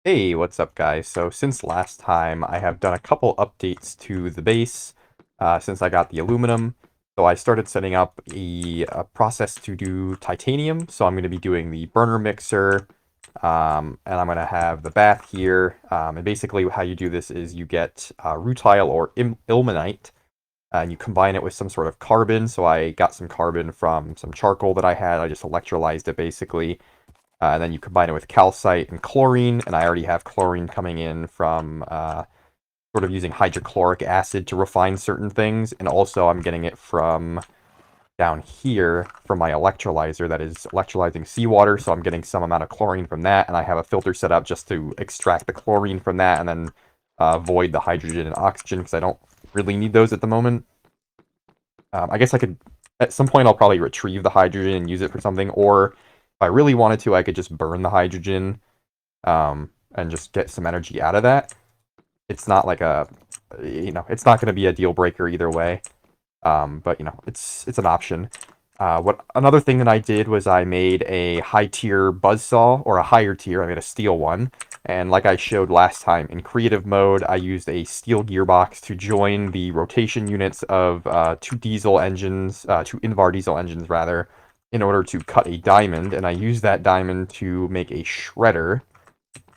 Hey, what's up, guys? So since last time, I have done a couple updates to the base since I got the aluminum. So I started setting up a process to do titanium. So I'm going to be doing the burner mixer, and I'm going to have the bath here. And basically how you do this is you get rutile or ilmenite, and you combine it with some sort of carbon. So I got some carbon from some charcoal that I had. I just electrolyzed it basically. And then you combine it with calcite and chlorine, and I already have chlorine coming in from sort of using hydrochloric acid to refine certain things, and also I'm getting it from down here from my electrolyzer that is electrolyzing seawater, so I'm getting some amount of chlorine from that, and I have a filter set up just to extract the chlorine from that and then void the hydrogen and oxygen because I don't really need those at the moment. I guess I could, at some point, I'll probably retrieve the hydrogen and use it for something, or if I really wanted to, I could just burn the hydrogen and just get some energy out of that. It's not like it's not going to be a deal breaker either way. But it's an option. What another thing that I did was I made a high tier buzzsaw, or a higher tier. I made a steel one, and like I showed last time in creative mode, I used a steel gearbox to join the rotation units of two Invar diesel engines rather, in order to cut a diamond, and I used that diamond to make a shredder.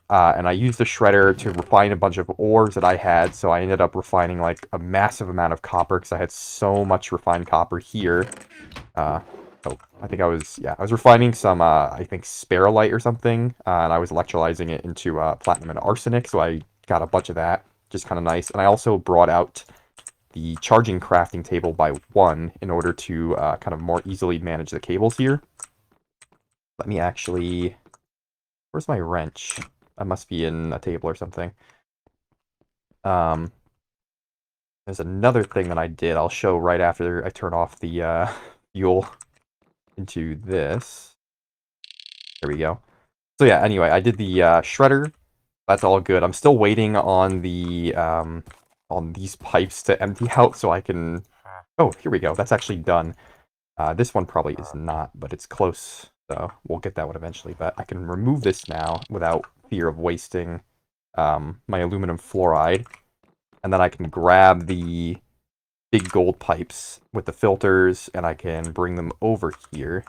And I used the shredder to refine a bunch of ores that I had, so I ended up refining like a massive amount of copper because I had so much refined copper here. Uh, oh, I was refining some, I think, sparolite or something, and I was electrolyzing it into platinum and arsenic, so I got a bunch of that, just kind of nice. And I also brought out the charging crafting table by one in order to kind of more easily manage the cables here. Let me actually... Where's my wrench? I must be in a table or something. Um, there's another thing that I did. I'll show right after I turn off the fuel into this. There we go. So yeah, anyway, I did the shredder. That's all good. I'm still waiting on the on these pipes to empty out so I can... Oh, here we go. That's actually done. This one probably is not, but it's close. So we'll get that one eventually. But I can remove this now without fear of wasting my aluminum fluoride. And then I can grab the big gold pipes with the filters, and I can bring them over here.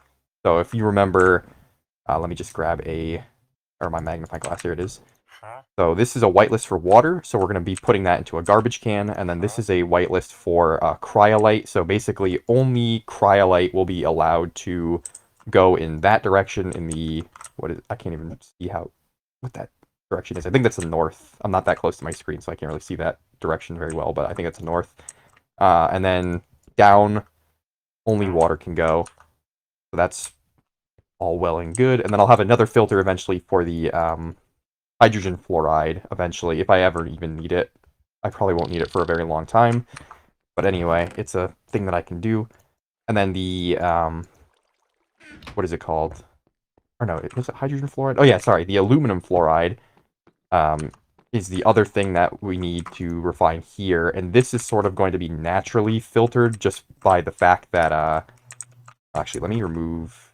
So if you remember, let me just grab my magnifying glass, here it is. So this is a whitelist for water, so we're going to be putting that into a garbage can, and then this is a whitelist for cryolite, so basically only cryolite will be allowed to go in that direction I can't even see what that direction is. I think that's the north. I'm not that close to my screen, so I can't really see that direction very well, but I think it's the north. And then down, only water can go. So that's all well and good. And then I'll have another filter eventually for the hydrogen fluoride eventually, if I ever even need it. I probably won't need it for a very long time. But anyway, it's a thing that I can do. And then the, what is it called? Or no, was it hydrogen fluoride? Oh yeah, sorry, the aluminum fluoride um, is the other thing that we need to refine here. And this is sort of going to be naturally filtered just by the fact that, actually, let me remove...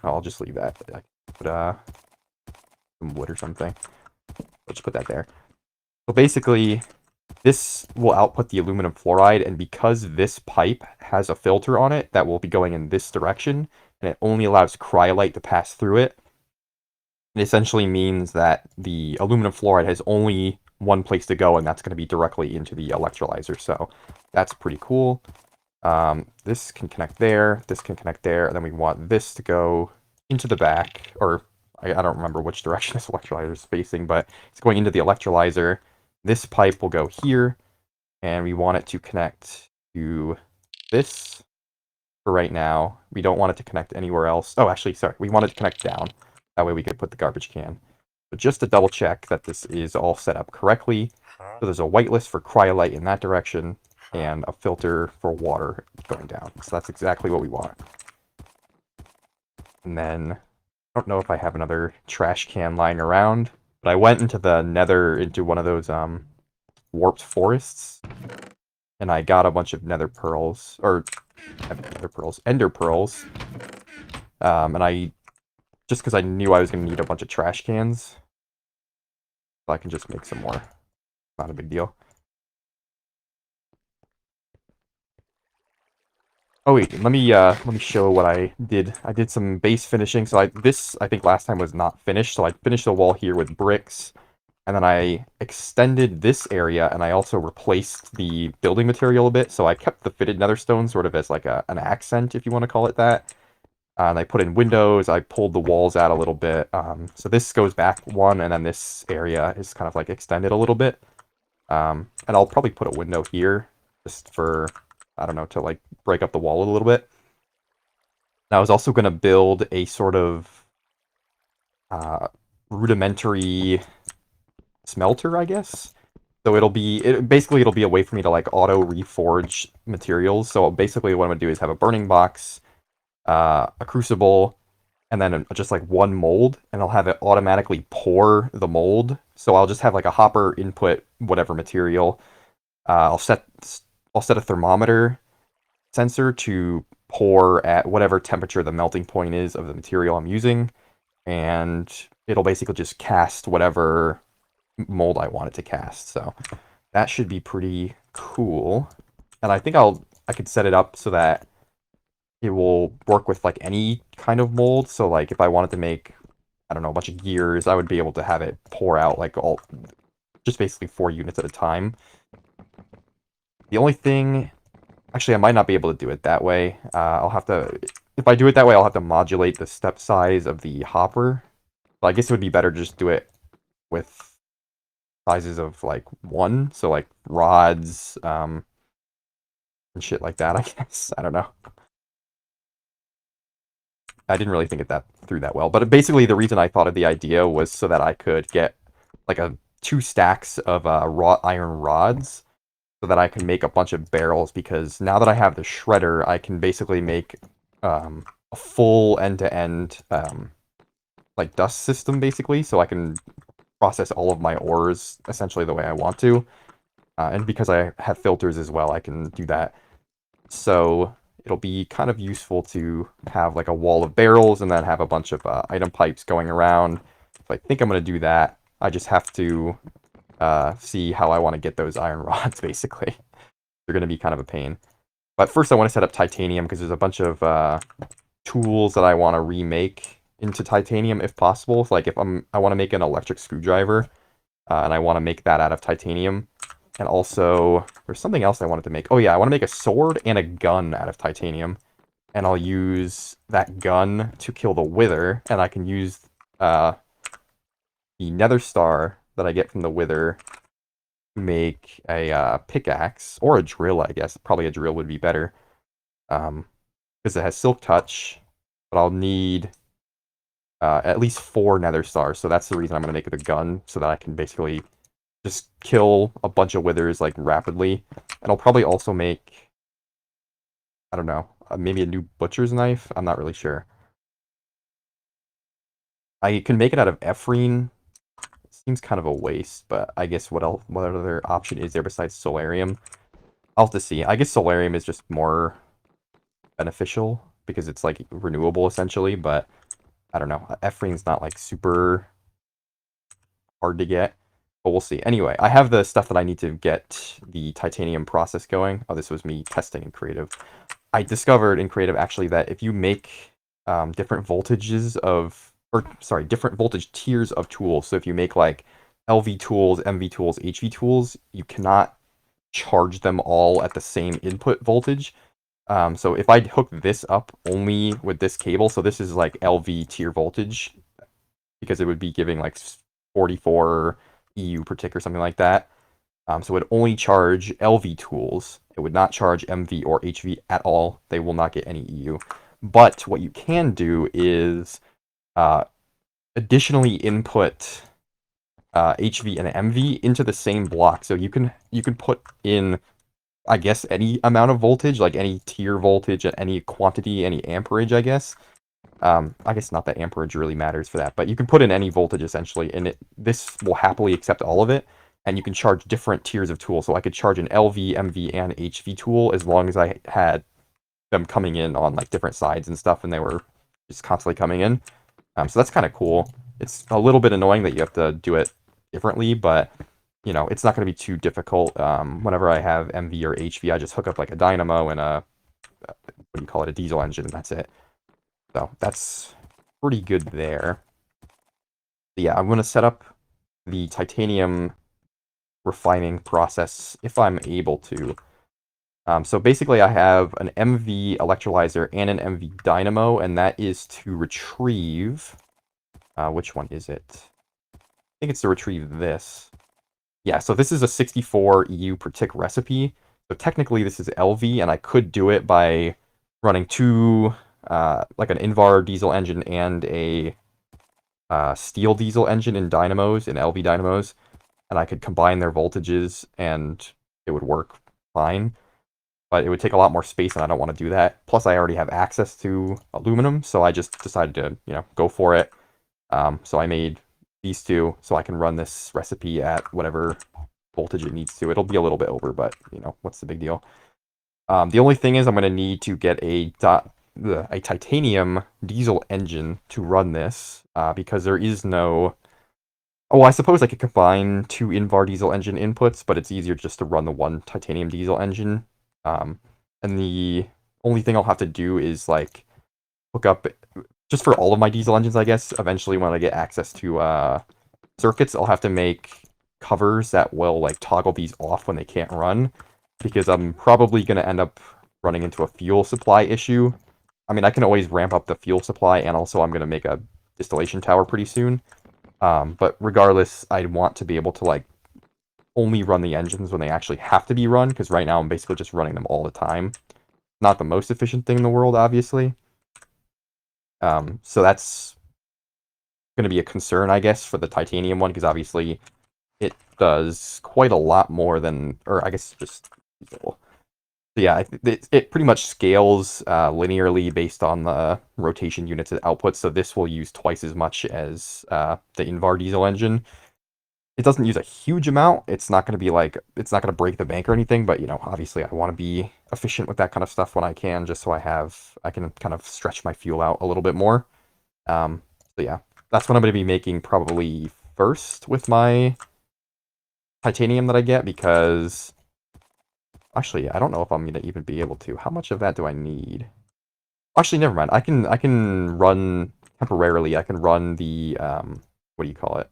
I'll just leave that. I can put some wood or something. Let's put that there. So basically, this will output the aluminum fluoride, and because this pipe has a filter on it that will be going in this direction, and it only allows cryolite to pass through it, it essentially means that the aluminum fluoride has only one place to go, and that's going to be directly into the electrolyzer. So that's pretty cool. This can connect there, this can connect there, and then we want this to go into the back, or I don't remember which direction this electrolyzer is facing, but it's going into the electrolyzer. This pipe will go here, and we want it to connect to this for right now. We don't want it to connect anywhere else. Oh, actually, sorry, we want it to connect down. That way we could put the garbage can. But just to double check that this is all set up correctly, so there's a whitelist for cryolite in that direction, and a filter for water going down. So that's exactly what we want. And then, I don't know if I have another trash can lying around, but I went into the nether, into one of those warped forests, and I got a bunch of nether pearls, or ender pearls. And just because I knew I was going to need a bunch of trash cans, So I can just make some more. Not a big deal. Oh wait, let me show what I did. I did some base finishing. So this I think last time was not finished. So I finished the wall here with bricks, and then I extended this area, and I also replaced the building material a bit. So I kept the fitted nether stone sort of as like an accent, if you want to call it that. And I put in windows. I pulled the walls out a little bit. So this goes back one, and then this area is kind of like extended a little bit. And I'll probably put a window here just for, I don't know, to like break up the wall a little bit. And I was also going to build a sort of uh, rudimentary smelter, I guess. So basically it'll be a way for me to like auto reforge materials. So basically what I'm gonna do is have a burning box, a crucible, and then just like one mold, and I'll have it automatically pour the mold. So I'll just have like a hopper input whatever material. I'll set a thermometer sensor to pour at whatever temperature the melting point is of the material I'm using, and it'll basically just cast whatever mold I want it to cast. So that should be pretty cool. And I think I could set it up so that it will work with like any kind of mold. So like if I wanted to make, I don't know, a bunch of gears, I would be able to have it pour out like just basically 4 units at a time. The only thing, actually I might not be able to do it that way. If I do it that way, I'll have to modulate the step size of the hopper. But I guess it would be better to just do it with sizes of like 1, so like rods, and shit like that, I guess. I don't know. I didn't really think it through that well, but basically the reason I thought of the idea was so that I could get like 2 stacks of wrought iron rods, so that I can make a bunch of barrels. Because now that I have the shredder, I can basically make a full end-to-end like dust system, basically, so I can process all of my ores essentially the way I want to. And because I have filters as well, I can do that. So it'll be kind of useful to have like a wall of barrels and then have a bunch of item pipes going around. So I think I'm going to do that. I just have to see how I want to get those iron rods, basically. They're going to be kind of a pain. But first I want to set up titanium, because there's a bunch of tools that I want to remake into titanium if possible. So like if I want to make an electric screwdriver, and I want to make that out of titanium. And also, there's something else I wanted to make. Oh yeah, I want to make a sword and a gun out of titanium. And I'll use that gun to kill the wither, and I can use the nether star that I get from the wither to make a pickaxe, or a drill, I guess. Probably a drill would be better. Because it has silk touch, but I'll need at least 4 nether stars, so that's the reason I'm going to make it a gun, so that I can basically just kill a bunch of withers like rapidly. And I'll probably also make, I don't know, maybe a new butcher's knife. I'm not really sure. I can make it out of Ephrine. It seems kind of a waste, but I guess what other option is there besides solarium? I'll have to see. I guess solarium is just more beneficial because it's like renewable essentially, but I don't know. Ephrine's not like super hard to get. But we'll see. Anyway, I have the stuff that I need to get the titanium process going. Oh, this was me testing in creative. I discovered in creative actually that if you make different voltages of, or sorry, different voltage tiers of tools. So if you make like LV tools, MV tools, HV tools, you cannot charge them all at the same input voltage. So if I hook this up only with this cable, so this is like LV tier voltage, because it would be giving like 44 EU per tick or something like that. So it would only charge LV tools. It would not charge MV or HV at all. They will not get any EU. But what you can do is additionally input HV and MV into the same block. So you can put in, I guess, any amount of voltage, like any tier voltage at any quantity, any amperage, I guess. I guess not that amperage really matters for that, but you can put in any voltage essentially, and this will happily accept all of it, and you can charge different tiers of tools. So I could charge an LV, MV, and HV tool as long as I had them coming in on like different sides and stuff, and they were just constantly coming in. So that's kind of cool. It's a little bit annoying that you have to do it differently, but you know, it's not going to be too difficult. Whenever I have MV or HV, I just hook up like a dynamo and a what do you call it, a diesel engine, and that's it. So that's pretty good there. But yeah, I'm going to set up the titanium refining process if I'm able to. So basically I have an MV electrolyzer and an MV dynamo, and that is to retrieve, which one is it? I think it's to retrieve this. Yeah, so this is a 64 EU per tick recipe. So technically this is LV, and I could do it by running two, like an Invar diesel engine and a steel diesel engine in dynamos, in LV dynamos, and I could combine their voltages and it would work fine. But it would take a lot more space, and I don't want to do that. Plus, I already have access to aluminum, so I just decided to, you know, go for it. So I made these two, so I can run this recipe at whatever voltage it needs to. It'll be a little bit over, but, you know, what's the big deal? The only thing is I'm going to need to get a titanium diesel engine to run this, because there is no... Oh, I suppose I could combine two Invar diesel engine inputs, but it's easier just to run the one titanium diesel engine. Um, and the only thing I'll have to do is like hook up, just for all of my diesel engines, I guess. Eventually, when I get access to circuits, I'll have to make covers that will like toggle these off when they can't run, because I'm probably going to end up running into a fuel supply issue. I mean, I can always ramp up the fuel supply, and also I'm going to make a distillation tower pretty soon. But regardless, I'd want to be able to like only run the engines when they actually have to be run, because right now I'm basically just running them all the time. Not the most efficient thing in the world, obviously. So that's going to be a concern, I guess, for the titanium one, because obviously it does quite a lot more than, or I guess just, so yeah, it pretty much scales linearly based on the rotation units it outputs, so this will use twice as much as the Invar diesel engine. It doesn't use a huge amount. It's not going to be like, it's not going to break the bank or anything, but, you know, obviously I want to be efficient with that kind of stuff when I can, just so I can kind of stretch my fuel out a little bit more. So yeah, that's what I'm going to be making probably first with my titanium that I get, because actually, I don't know if I'm going to even be able to. How much of that do I need? Actually, never mind. I can run temporarily. I can run the what do you call it?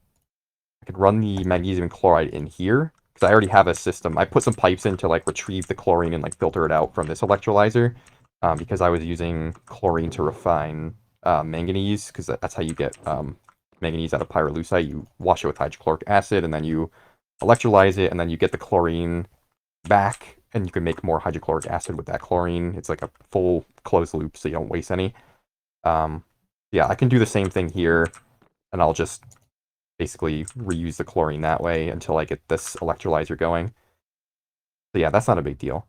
I could run the magnesium chloride in here, because I already have a system. I put some pipes in to like retrieve the chlorine and like filter it out from this electrolyzer, because I was using chlorine to refine manganese, because that's how you get manganese out of pyrolusite. You wash it with hydrochloric acid, and then you electrolyze it, and then you get the chlorine back, and you can make more hydrochloric acid with that chlorine. It's like a full closed loop, so you don't waste any. Um, yeah, I can do the same thing here, and I'll just basically reuse the chlorine that way until I get this electrolyzer going. So yeah, that's not a big deal.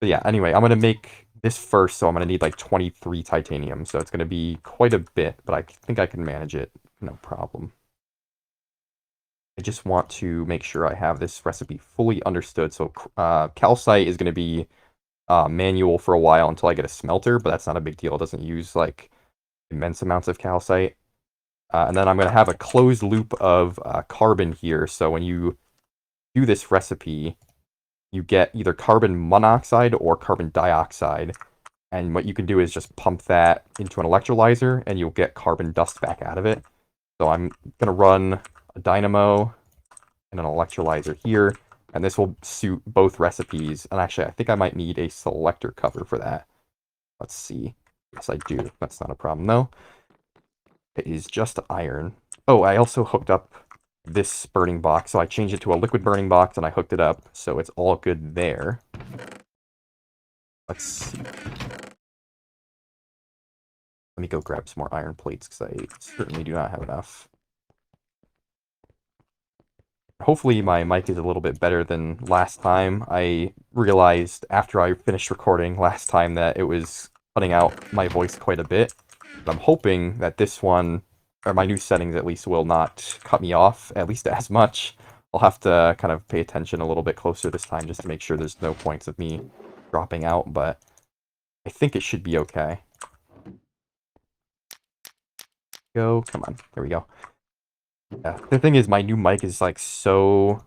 But yeah, anyway, I'm going to make this first, so I'm going to need like 23 titanium. So it's going to be quite a bit, but I think I can manage it. No problem. I just want to make sure I have this recipe fully understood. So calcite is going to be manual for a while until I get a smelter, but that's not a big deal. It doesn't use like immense amounts of calcite. And then I'm going to have a closed loop of carbon here. So when you do this recipe, you get either carbon monoxide or carbon dioxide. And what you can do is just pump that into an electrolyzer, and you'll get carbon dust back out of it. So I'm going to run a dynamo and an electrolyzer here, and this will suit both recipes. And actually, I think I might need a selector cover for that. Let's see. Yes, I do. That's not a problem, though. It is just iron. Oh, I also hooked up this burning box. So I changed it to a liquid burning box, and I hooked it up. So it's all good there. Let's see. Let me go grab some more iron plates, because I certainly do not have enough. Hopefully my mic is a little bit better than last time. I realized after I finished recording last time that it was cutting out my voice quite a bit. But I'm hoping that this one, or my new settings at least, will not cut me off, at least as much. I'll have to kind of pay attention a little bit closer this time just to make sure there's no points of me dropping out, but I think it should be okay. Go, come on, there we go. Yeah. The thing is, my new mic is like so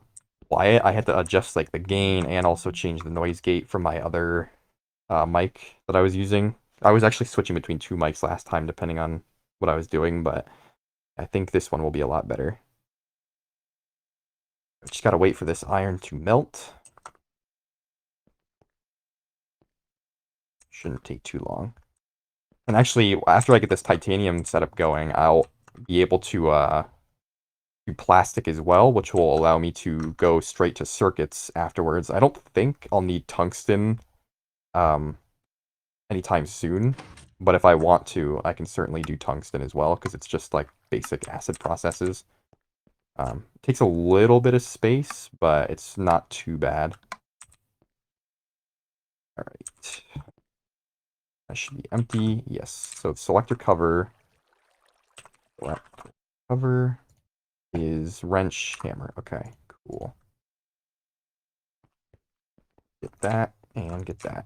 quiet. I had to adjust like the gain and also change the noise gate from my other mic that I was using. I was actually switching between two mics last time, depending on what I was doing, but I think this one will be a lot better. Just gotta wait for this iron to melt. Shouldn't take too long. And actually, after I get this titanium setup going, I'll be able to do plastic as well, which will allow me to go straight to circuits afterwards. I don't think I'll need tungsten um, anytime soon, but if I want to, I can certainly do tungsten as well, because it's just like basic acid processes. It takes a little bit of space, but it's not too bad. All right. That should be empty. Yes. So selector cover. Selector cover is wrench hammer. Okay, cool. Get that and get that.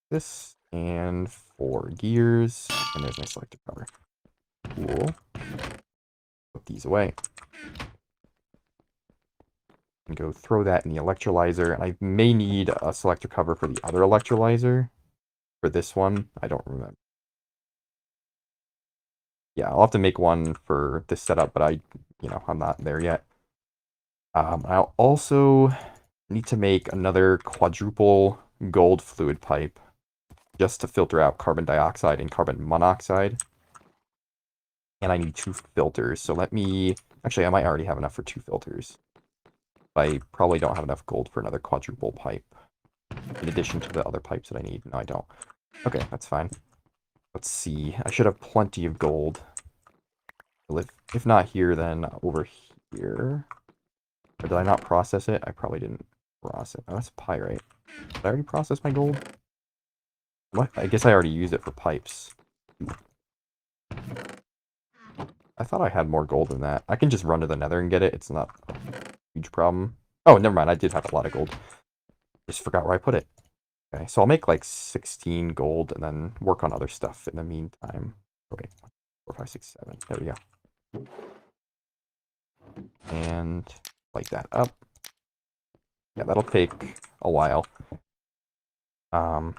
This and 4 gears. And there's my selector cover. Cool. Put these away. And go throw that in the electrolyzer. And I may need a selector cover for the other electrolyzer. For this one, I don't remember. Yeah, I'll have to make one for this setup, but I'm not there yet. I'll also need to make another quadruple gold fluid pipe just to filter out carbon dioxide and carbon monoxide. And I need 2 filters, so actually I might already have enough for 2 filters. I probably don't have enough gold for another quadruple pipe, in addition to the other pipes that I need. No, I don't. Okay, that's fine. Let's see, I should have plenty of gold. If not here, then over here. Or did I not process it? I probably didn't process it. Oh, that's pyrite. Did I already process my gold? What? I guess I already used it for pipes. I thought I had more gold than that. I can just run to the nether and get it. It's not a huge problem. Oh, never mind. I did have a lot of gold. Just forgot where I put it. Okay, so I'll make like 16 gold and then work on other stuff in the meantime. Oh, wait, 4, 5, 6, 7. There we go. And light that up. Yeah, that'll take a while. Yeah,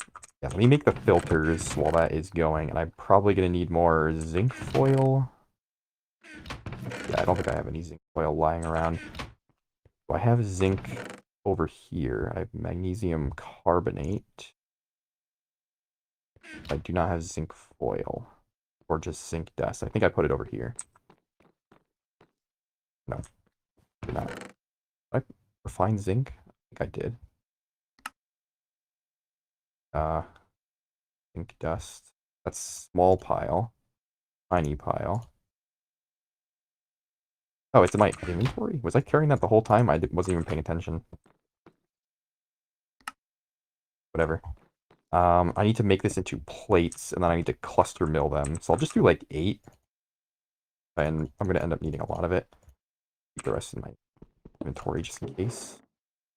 let me make the filters while that is going, and I'm probably gonna need more zinc foil. Yeah, I don't think I have any zinc foil lying around. Do I have zinc over here? I have magnesium carbonate. I do not have zinc foil. Or just zinc dust. I think I put it over here. No, did not. Did I refine zinc? I think I did. Uh, zinc dust. That's small pile. Tiny pile. Oh, it's in my inventory? Was I carrying that the whole time? Wasn't even paying attention. Whatever. I need to make this into plates, and then I need to cluster mill them. So I'll just do like 8. And I'm going to end up needing a lot of it. Keep the rest in my inventory just in case.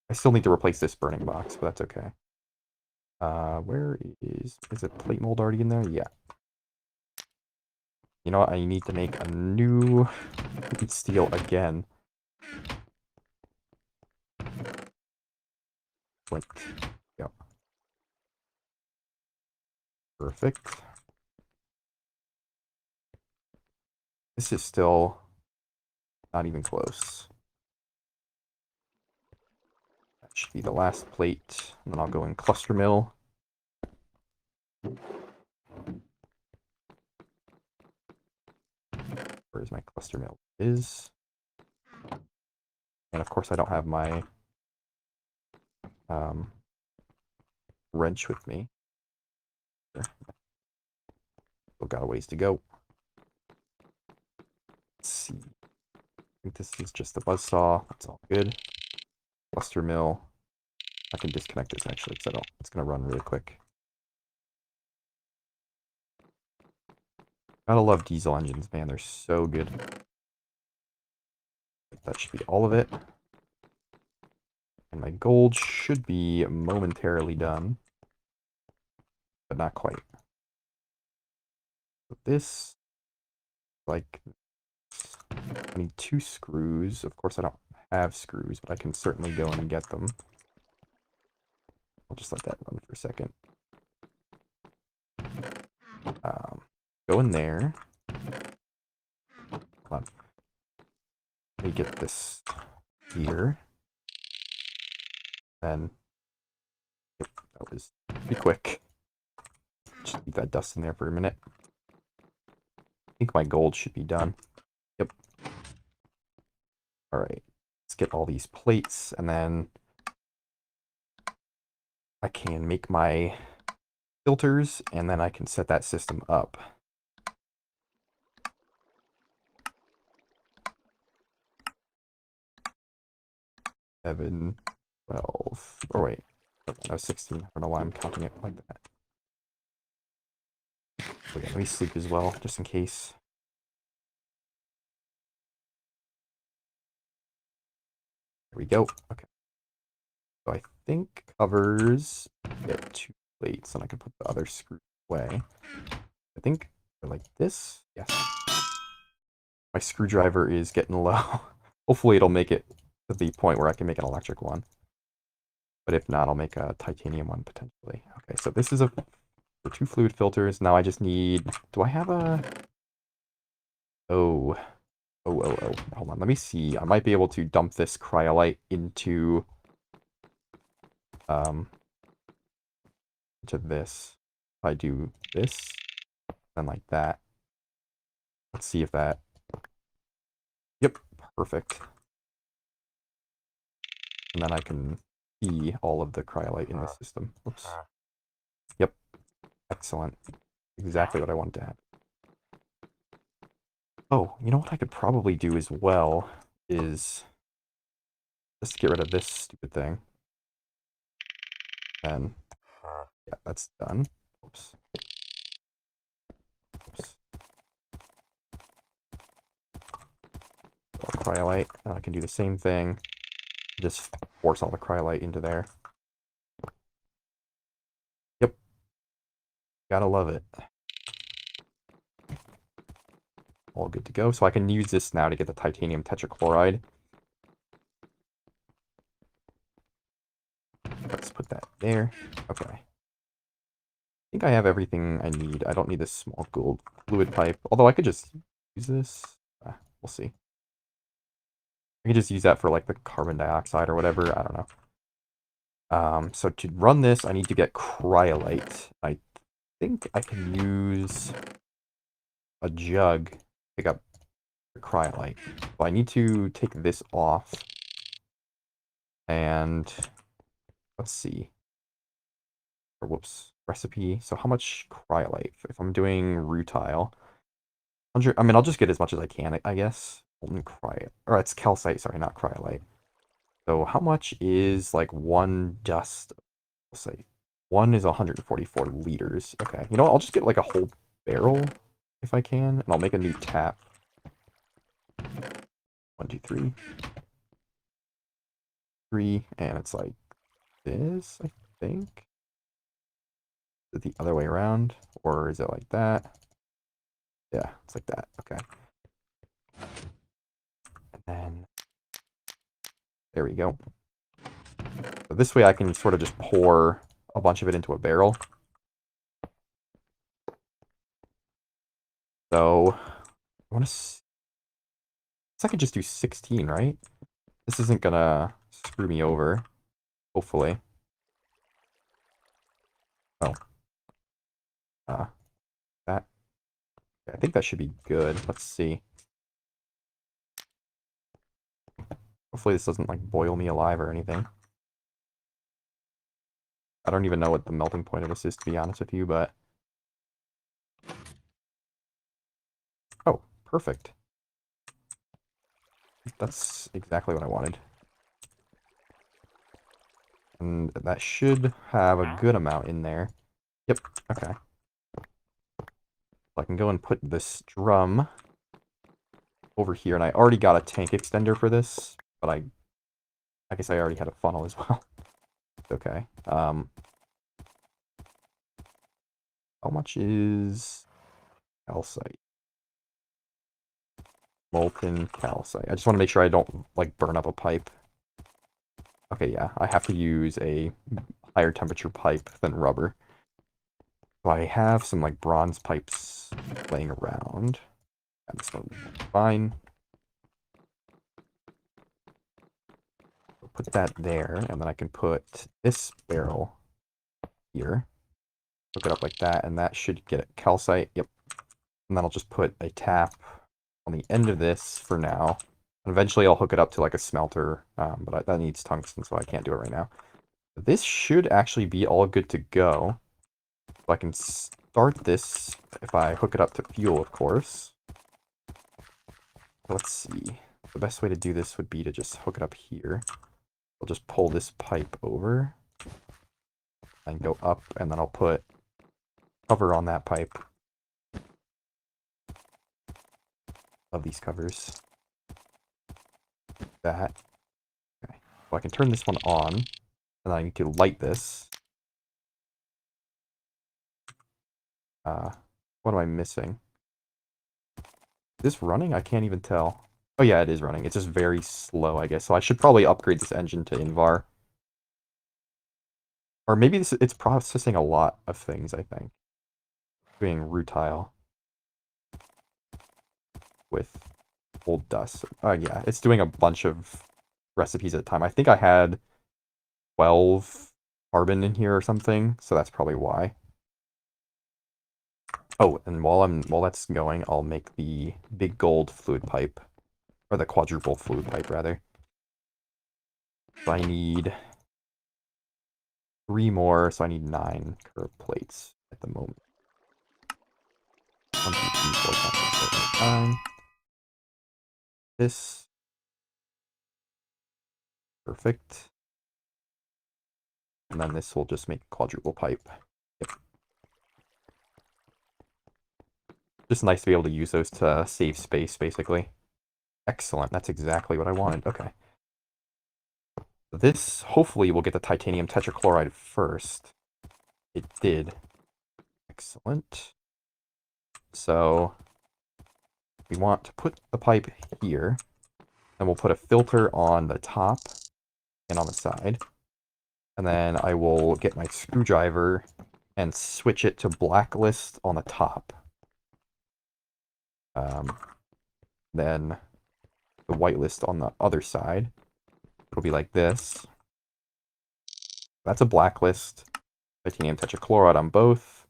I still need to replace this burning box, but that's okay. Where is it plate mold already in there? Yeah. You know what? I need to make a new steel again. Flint. Yep. Perfect. This is still not even close. That should be the last plate. And then I'll go in cluster mill. Where's my cluster mill? Is. And of course I don't have my wrench with me. Still got a ways to go. Let's see. I think this is just the buzzsaw. That's all good. Cluster mill. I can disconnect this actually because it's gonna run really quick. Gotta love diesel engines, man. They're so good. That should be all of it. And my gold should be momentarily done. But not quite. this, like, I need 2 screws. Of course, I don't have screws, but I can certainly go in and get them. I'll just let that run for a second. Go in there. Hold on. Let me get this here. Then, yep, that was pretty quick. Just leave that dust in there for a minute. I think my gold should be done. Yep. Alright. Let's get all these plates, and then I can make my filters, and then I can set that system up. 11, 12, or wait, no, 16. I don't know why I'm counting it like that. Okay, let me sleep as well, just in case. There we go. Okay. So I think covers get 2 plates, and I can put the other screw away. I think they're like this. Yes. My screwdriver is getting low. Hopefully it'll make it to the point where I can make an electric one. But if not, I'll make a titanium one potentially. Okay, so this is for 2 fluid filters. Now I just need... Do I have a... Oh. Oh. Hold on, let me see. I might be able to dump this cryolite into this. If I do this, then like that. Let's see if that... Yep, perfect. And then I can see all of the cryolite in the system. Whoops. Yep, excellent. Exactly what I wanted to have. Oh, you know what I could probably do as well is just get rid of this stupid thing. And yeah, that's done. Oops. Oops. Cryolite, and I can do the same thing. Just force all the cryolite into there. Yep. Gotta love it. All good to go. So I can use this now to get the titanium tetrachloride. Let's put that there. Okay. I think I have everything I need. I don't need this small gold fluid pipe. Although I could just use this. We'll see. I could just use that for like the carbon dioxide or whatever. I don't know. So to run this, I need to get cryolite. I think I can use a jug to pick up the cryolite. So I need to take this off. And let's see. Or whoops. Recipe. So how much cryolite? If I'm doing rutile, 100. I mean, I'll just get as much as I can, I guess. Molten cryolite. Or it's calcite, sorry, not cryolite. So how much is like one dust? We'll say one is 144 liters. Okay. You know what? I'll just get like a whole barrel if I can, and I'll make a new tap. 1, 2, 3. 3, and it's like this, I think. Is it the other way around? Or is it like that? Yeah, it's like that. Okay. And then there we go. So this way I can sort of just pour a bunch of it into a barrel. So I want to... I could just do 16, right? This isn't gonna screw me over, hopefully. Oh. That... I think that should be good. Let's see. Hopefully this doesn't, like, boil me alive or anything. I don't even know what the melting point of this is, to be honest with you, but... Oh, perfect. That's exactly what I wanted. And that should have a good amount in there. Yep, okay. So I can go and put this drum over here, and I already got a tank extender for this, but I guess I already had a funnel as well. Okay. How much is... Calcite. Molten calcite. I just want to make sure I don't, like, burn up a pipe. Okay, yeah, I have to use a higher temperature pipe than rubber. So I have some, like, bronze pipes laying around. And this one will be fine. I'll put that there, and then I can put this barrel here. Hook it up like that, and that should get it calcite. Yep. And then I'll just put a tap on the end of this for now. And eventually I'll hook it up to, like, a smelter, but that needs tungsten, so I can't do it right now. This should actually be all good to go. So I can start this if I hook it up to fuel, of course. Let's see. The best way to do this would be to just hook it up here. I'll just pull this pipe over and go up, and then I'll put cover on that pipe. Love these covers. That. Okay. So I can turn this one on, and then I need to light this. What am I missing? Is this running? I can't even tell. Oh yeah, it is running. It's just very slow, I guess. So I should probably upgrade this engine to Invar. Or maybe it's processing a lot of things, I think. Doing rutile with old dust. Yeah, it's doing a bunch of recipes at a time. I think I had 12 carbon in here or something, so that's probably why. Oh, and while that's going, I'll make the big gold fluid pipe. Or the quadruple fluid pipe, rather. So I need 3 more, so I need 9 curved plates at the moment. 1, 2, 3, 4, 5, 6, 7, 8, 9. This. Perfect. And then this will just make a quadruple pipe. Yep. Just nice to be able to use those to save space, basically. Excellent. That's exactly what I wanted. Okay. This, hopefully, will get the titanium tetrachloride first. It did. Excellent. So, we want to put the pipe here. And we'll put a filter on the top and on the side. And then I will get my screwdriver and switch it to blacklist on the top. Then the whitelist on the other side. It'll be like this. That's a blacklist. Titanium tetrachloride on both.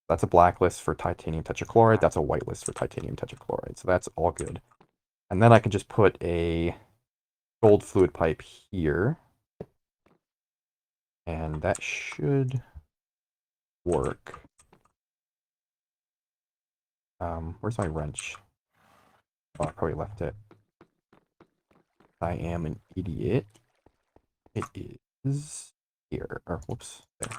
That's a blacklist for titanium tetrachloride. That's a whitelist for titanium tetrachloride. So that's all good. And then I can just put a gold fluid pipe here. And that should work. Where's my wrench? Oh, I probably left it. I am an idiot. It is here. Or, whoops. There.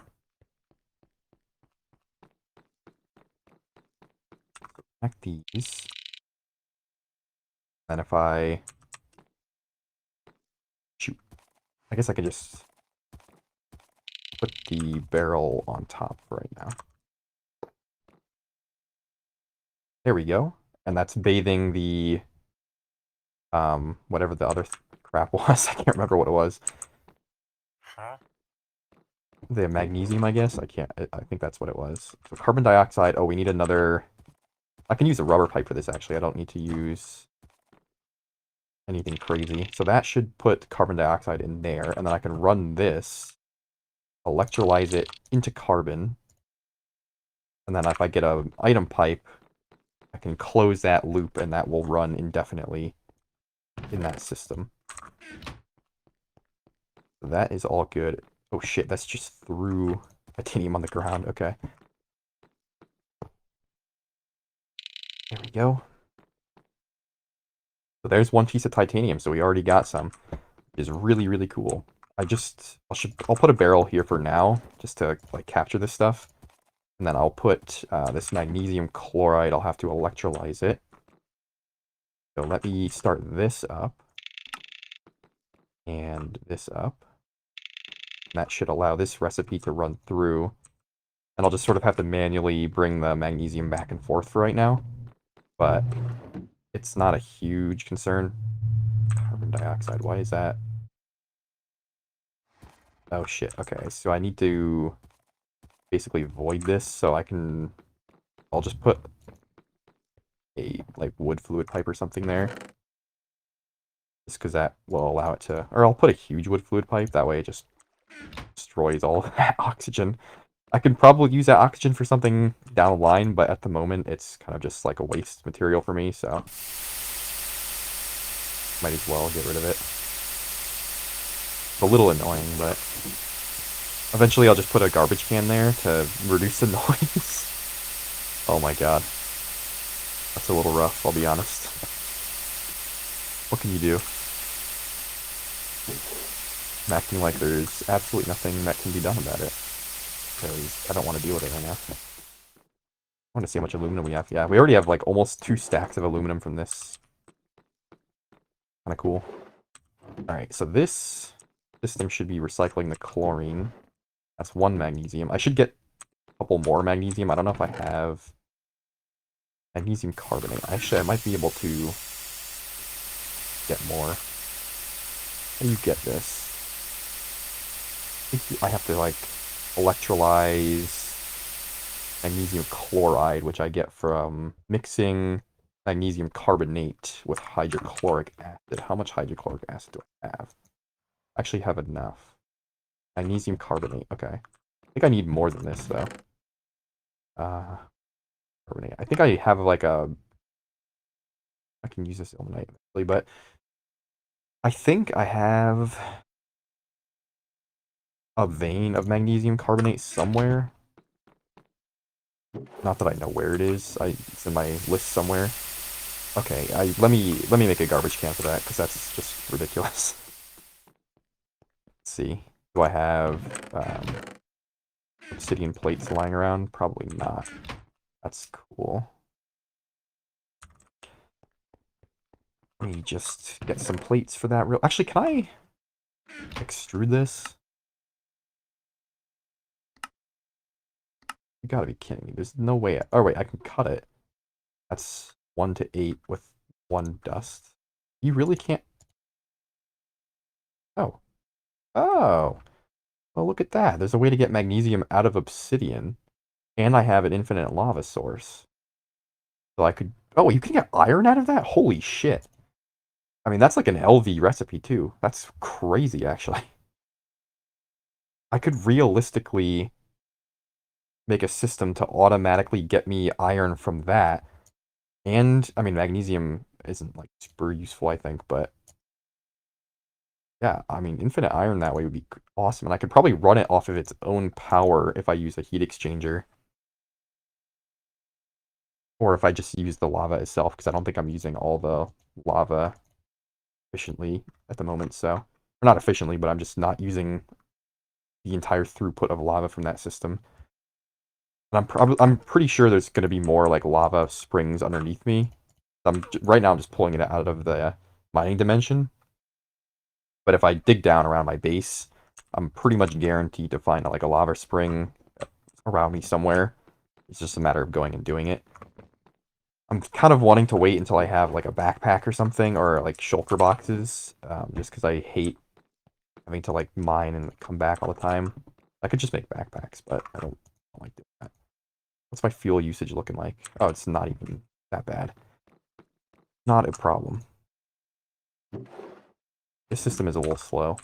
Connect these. And if I... Shoot. I guess I could just put the barrel on top right now. There we go. And that's bathing the... whatever the other crap was. I can't remember what it was. The magnesium, I guess? I think that's what it was. So carbon dioxide. Oh, we need another... I can use a rubber pipe for this, actually. I don't need to use anything crazy. So that should put carbon dioxide in there, and then I can run this, electrolyze it into carbon, and then if I get an item pipe, I can close that loop, and that will run indefinitely in that system. So that is all good. Oh shit, that's just threw titanium on the ground. Okay. There we go. So there's one piece of titanium, so we already got some. It is really, really cool. I'll put a barrel here for now, just to, like, capture this stuff. And then I'll put this magnesium chloride, I'll have to electrolyze it. So let me start this up. And this up. And that should allow this recipe to run through. And I'll just sort of have to manually bring the magnesium back and forth for right now. But it's not a huge concern. Carbon dioxide, why is that? Oh shit, okay, so I need to basically void this so I can... I'll just put a, like, wood fluid pipe or something there. Just because that will allow it to... Or I'll put a huge wood fluid pipe, that way it just destroys all of that oxygen. I could probably use that oxygen for something down the line, but at the moment it's kind of just like a waste material for me, so might as well get rid of it. It's a little annoying, but eventually I'll just put a garbage can there to reduce the noise. Oh my god. That's a little rough, I'll be honest. What can you do? I'm acting like there's absolutely nothing that can be done about it. Because I don't want to deal with it right now. I want to see how much aluminum we have. Yeah, we already have like almost 2 stacks of aluminum from this. Kind of cool. Alright, so this system should be recycling the chlorine. That's 1 magnesium. I should get a couple more magnesium. I don't know if I have magnesium carbonate. Actually, I might be able to get more. How do you get this? I think I have to, like, electrolyze magnesium chloride, which I get from mixing magnesium carbonate with hydrochloric acid. How much hydrochloric acid do I have? I actually have enough. Magnesium carbonate, okay. I think I need more than this, though. Carbonate. I think I have, like, a... I can use this ilmenite eventually, but I think I have a vein of magnesium carbonate somewhere. Not that I know where it is. It's in my list somewhere. Okay, let me make a garbage can for that, because that's just ridiculous. Let's see. Do I have obsidian plates lying around? Probably not. That's cool. Let me just get some plates for that real... Actually, can I extrude this? You gotta be kidding me. There's no way... Oh, wait, I can cut it. That's 1 to 8 with 1 dust. You really can't... Oh. Oh. Well, look at that. There's a way to get magnesium out of obsidian. And I have an infinite lava source. So I could... Oh, you can get iron out of that? Holy shit. I mean, that's like an LV recipe, too. That's crazy, actually. I could realistically make a system to automatically get me iron from that. And, I mean, magnesium isn't, like, super useful, I think, but... Yeah, I mean, infinite iron that way would be awesome. And I could probably run it off of its own power if I use a heat exchanger. Or if I just use the lava itself, because I don't think I'm using all the lava efficiently at the moment, so... Or not efficiently, but I'm just not using the entire throughput of lava from that system. And I'm pretty sure there's going to be more, like, lava springs underneath me. Right now I'm just pulling it out of the mining dimension. But if I dig down around my base, I'm pretty much guaranteed to find, like, a lava spring around me somewhere. It's just a matter of going and doing it. I'm kind of wanting to wait until I have, like, a backpack or something, or, like, shulker boxes, just because I hate having to, like, mine and come back all the time. I could just make backpacks, but I don't like doing that. What's my fuel usage looking like? Oh, it's not even that bad. Not a problem. This system is a little slow.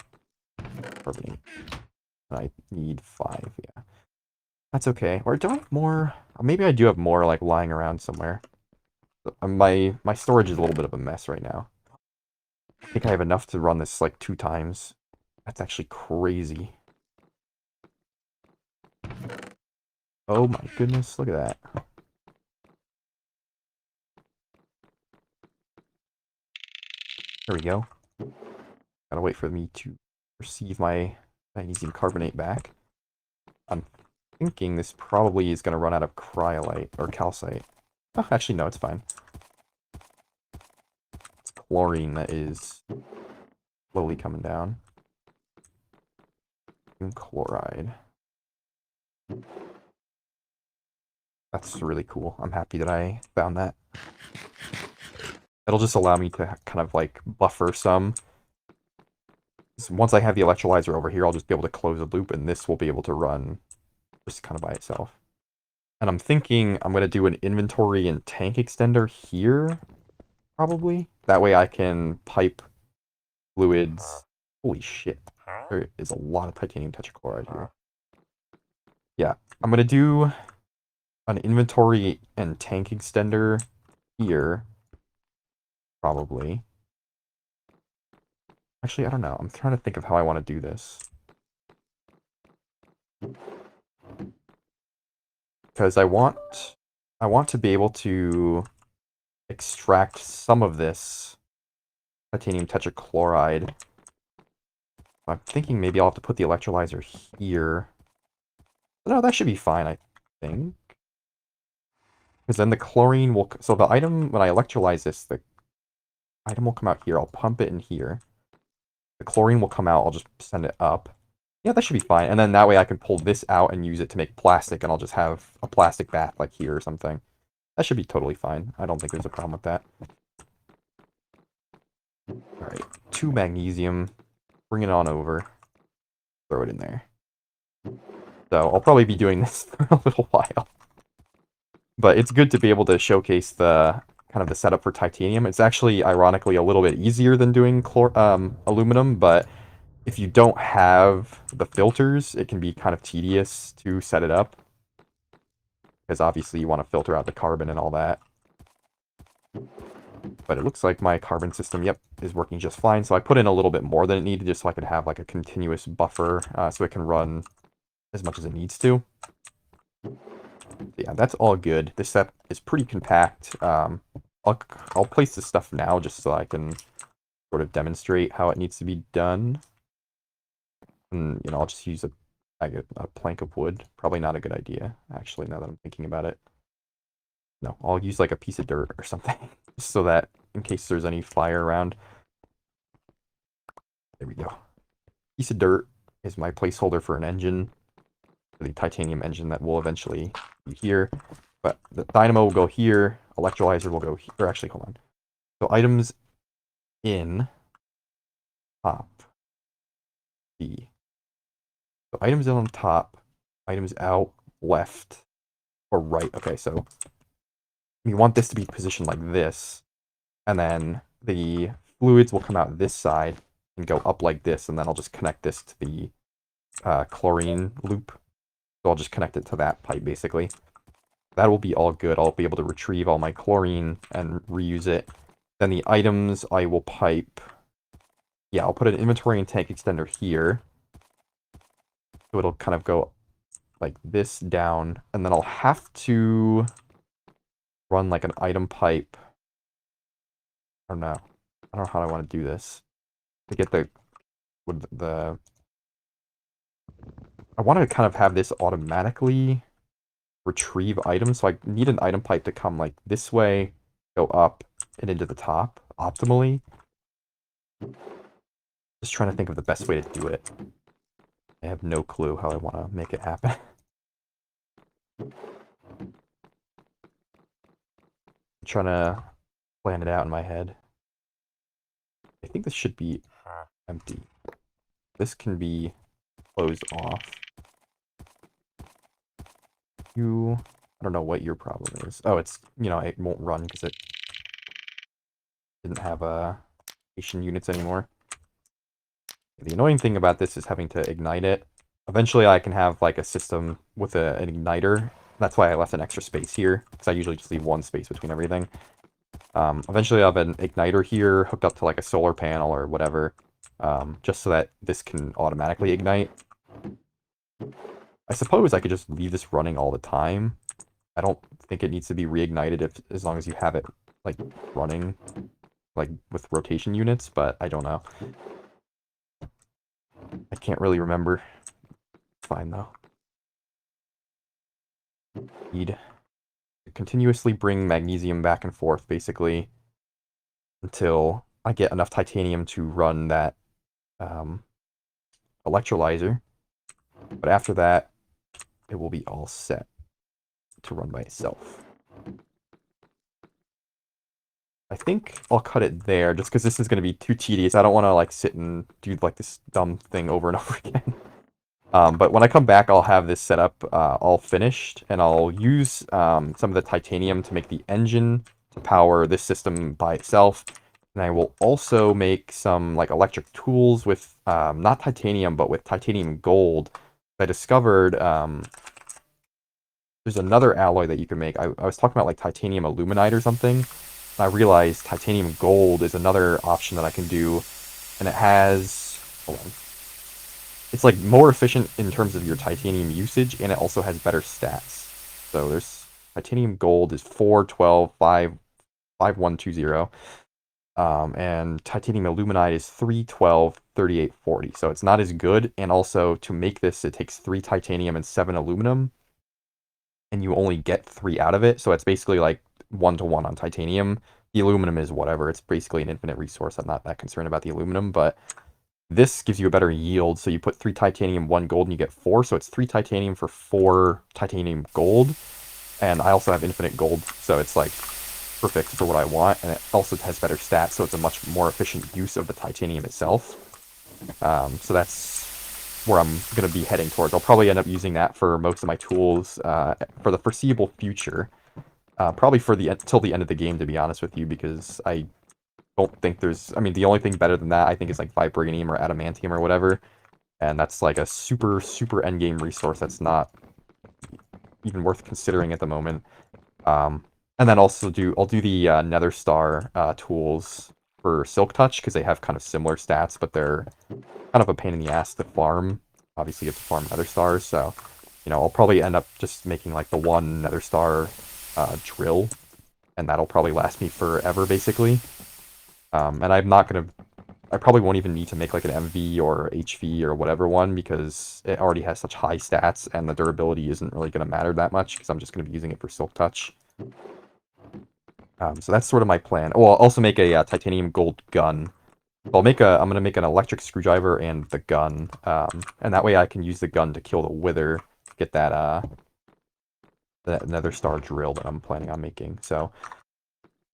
Carbonate. I need 5, yeah. That's okay. Or do I have more? Maybe I do have more, like, lying around somewhere. My storage is a little bit of a mess right now. I think I have enough to run this, like, 2 times. That's actually crazy. Oh my goodness, look at that. There we go. Gotta wait for me to receive my magnesium carbonate back. I'm thinking this probably is gonna run out of cryolite, or calcite. Oh, actually, no, it's fine. It's chlorine that is slowly coming down. And chloride. That's really cool. I'm happy that I found that. It'll just allow me to kind of like buffer some. So once I have the electrolyzer over here, I'll just be able to close a loop, and this will be able to run just kind of by itself. And I'm thinking I'm going to do an inventory and tank extender here, probably. That way I can pipe fluids. Holy shit. There is a lot of titanium tetrachloride here. Yeah, I'm going to do an inventory and tank extender here, probably. Actually, I don't know. I'm trying to think of how I want to do this. Because I want to be able to extract some of this titanium tetrachloride. I'm thinking maybe I'll have to put the electrolyzer here. But no, that should be fine, I think. Because then the chlorine will... So the item, when I electrolyze this, the item will come out here. I'll pump it in here. The chlorine will come out. I'll just send it up. Yeah, that should be fine. And then that way I can pull this out and use it to make plastic, and I'll just have a plastic bath like here or something. That should be totally fine. I don't think there's a problem with that. Alright, 2 magnesium. Bring it on over. Throw it in there. So I'll probably be doing this for a little while. But it's good to be able to showcase the kind of the setup for titanium. It's actually, ironically, a little bit easier than doing aluminum, but if you don't have the filters, it can be kind of tedious to set it up. Because obviously you want to filter out the carbon and all that. But it looks like my carbon system, yep, is working just fine. So I put in a little bit more than it needed just so I could have like a continuous buffer so it can run as much as it needs to. Yeah, that's all good. This set is pretty compact. I'll place this stuff now just so I can sort of demonstrate how it needs to be done. And, you know, I'll just use a plank of wood. Probably not a good idea, actually, now that I'm thinking about it. No, I'll use like a piece of dirt or something, just so that in case there's any fire around. There we go. Piece of dirt is my placeholder for an engine, for the titanium engine that will eventually be here. But the dynamo will go here, electrolyzer will go here. Or actually, hold on. So items in top B. So items in on top, items out left or right. Okay, so we want this to be positioned like this, and then the fluids will come out this side and go up like this, and then I'll just connect this to the chlorine loop. So I'll just connect it to that pipe, basically. That will be all good. I'll be able to retrieve all my chlorine and reuse it. Then the items I will pipe... Yeah, I'll put an inventory and tank extender here. So it'll kind of go like this down, and then I'll have to run like an item pipe. I don't know. I don't know how I want to do this. To get the I want to kind of have this automatically retrieve items, so I need an item pipe to come like this way, go up, and into the top, optimally. Just trying to think of the best way to do it. I have no clue how I want to make it happen. I'm trying to plan it out in my head. I think this should be empty. This can be closed off. I don't know what your problem is. Oh, it's, you know, it won't run because it didn't have station units anymore. The annoying thing about this is having to ignite it. Eventually I can have like a system with an igniter. That's why I left an extra space here, because I usually just leave one space between everything. Eventually I'll have an igniter here hooked up to like a solar panel or whatever, just so that this can automatically ignite. I suppose I could just leave this running all the time. I don't think it needs to be reignited as long as you have it like running like with rotation units, but I don't know. I can't really remember. It's fine though. Need to continuously bring magnesium back and forth basically until I get enough titanium to run that electrolyzer. But after that, it will be all set. to run by itself. I think I'll cut it there, just because this is going to be too tedious. I don't want to like sit and do like this dumb thing over and over again. But when I come back, I'll have this set up all finished, and I'll use some of the titanium to make the engine to power this system by itself. And I will also make some like electric tools with not titanium, but with titanium gold. I discovered there's another alloy that you can make. I was talking about like titanium aluminite or something. And I realized titanium gold is another option that I can do, and it has, hold on, it's like more efficient in terms of your titanium usage, and it also has better stats. So there's titanium gold is 4, 12, 5, 5, 1, 2, 0. And titanium aluminite is 3, 12, 38, 40. So it's not as good, and also to make this, it takes 3 titanium and 7 aluminum, and you only get 3 out of it. So it's basically like 1-to-1 on titanium. The aluminum is whatever. It's basically an infinite resource. I'm not that concerned about the aluminum, but this gives you a better yield. So you put 3 titanium, 1 gold, and you get 4. So it's 3 titanium for 4 titanium gold. And I also have infinite gold, so it's like perfect for what I want. And it also has better stats, so it's a much more efficient use of the titanium itself. So that's where I'm going to be heading towards. I'll probably end up using that for most of my tools for the foreseeable future. Probably for till the end of the game, to be honest with you, because I don't think there's... I mean, the only thing better than that, I think, is like vibranium or adamantium or whatever. And that's like a super, super endgame resource that's not even worth considering at the moment. And then also I'll do the Nether Star tools for Silk Touch, because they have kind of similar stats, but they're kind of a pain in the ass to farm. Obviously, you have to farm Nether Stars, so, you know, I'll probably end up just making like the one Nether Star drill, and that'll probably last me forever, basically. And I probably won't even need to make like an MV or HV or whatever one, because it already has such high stats, and the durability isn't really going to matter that much, because I'm just going to be using it for Silk Touch. So that's sort of my plan. Oh, I'll also make a titanium gold gun. I'm going to make an electric screwdriver and the gun, and that way I can use the gun to kill the wither, get that Nether Star drill that I'm planning on making. So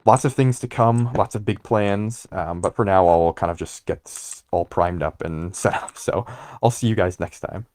lots of things to come, lots of big plans, but for now I'll kind of just get this all primed up and set up. So I'll see you guys next time.